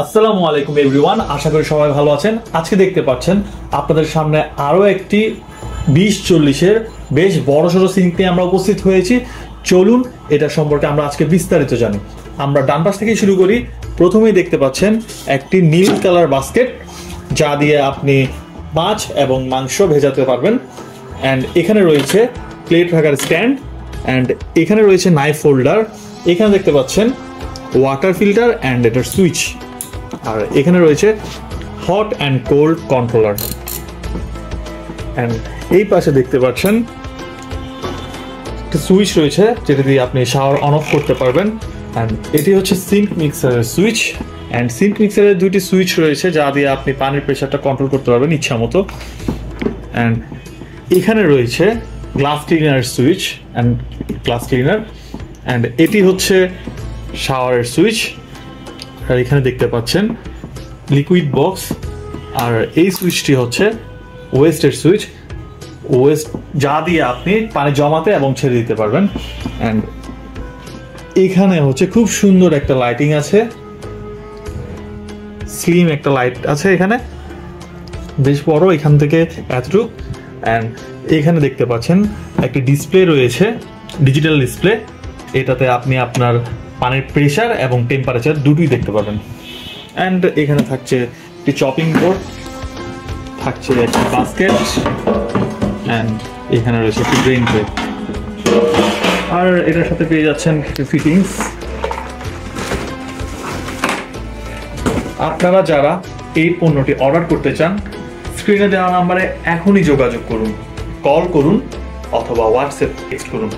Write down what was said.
আসসালামু আলাইকুম এভরিওয়ান, আশা করি সবাই ভালো আছেন। আজকে দেখতে পাচ্ছেন আপনাদের সামনে আরো একটি 2040-এর বেশ বড়সড় সিঙ্ক নিয়ে আমরা উপস্থিত হয়েছি। চলুন এটা সম্পর্কে আমরা আজকে বিস্তারিত জানি। আমরা ডান পাশ থেকে শুরু করি। প্রথমেই দেখতে পাচ্ছেন একটি নীল কালার বাস্কেট, যা দিয়ে আপনি মাছ এবং মাংস ভেজাতে পারবেন। অ্যান্ড এখানে রয়েছে প্লেট রাখার স্ট্যান্ড, অ্যান্ড এখানে রয়েছে নাইফ হোল্ডার। এখানে দেখতে পাচ্ছেন ওয়াটার ফিল্টার অ্যান্ড এটার সুইচ, আর এখানে রয়েছে hot and cold controller. And এই পাশে দেখতে পাচ্ছেন একটা সুইচ রয়েছে, যেটা দিয়ে আপনি শাওয়ার অন অফ করতে পারবেন। অ্যান্ড এটি হচ্ছে সিঙ্ক মিক্সারের সুইচ। অ্যান্ড সিঙ্ক মিক্সারের দুইটি সুইচ রয়েছে, যা দিয়ে আপনি পানির প্রেশারটা কন্ট্রোল করতে পারবেন ইচ্ছা মতো। অ্যান্ড এখানে রয়েছে glass cleaner switch and glass cleaner. And এটি হচ্ছে শাওয়ারের সুইচ। আর এখানে দেখতে পাচ্ছেন লিকুইড বক্স, আর এই সুইচটি হচ্ছে ওয়েস্টের সুইচ, ওয়েস্ট যা দিয়ে আপনি পানি জমাতে এবং ছেড়ে দিতে পারবেন। অ্যান্ড এখানে হচ্ছে খুব সুন্দর একটা লাইটিং আছে, স্লিম একটা লাইট আছে এখানে, বেশ বড়, এখান থেকে এতটুকু। অ্যান্ড এখানে দেখতে পাচ্ছেন একটি ডিসপ্লে রয়েছে, ডিজিটাল ডিসপ্লে। এটাতে আপনি আপনার পানির প্রেশার এবং টেম্পারেচার দুটোই দেখতে পাবেন। অ্যান্ড এখানে থাকছে একটি চপিং বোর্ড, থাকছে একটি বাস্কেট, অ্যান্ড এখানে রয়েছে একটি ড্রেন ট্রে। আর এটার সাথে পেয়ে যাচ্ছেন কিছু ফিটিংস। আপনারা যারা এই পণ্যটি অর্ডার করতে চান, স্ক্রিনে দেওয়া নাম্বারে এখনই যোগাযোগ করুন, কল করুন অথবা হোয়াটসঅ্যাপ টেক্সট করুন।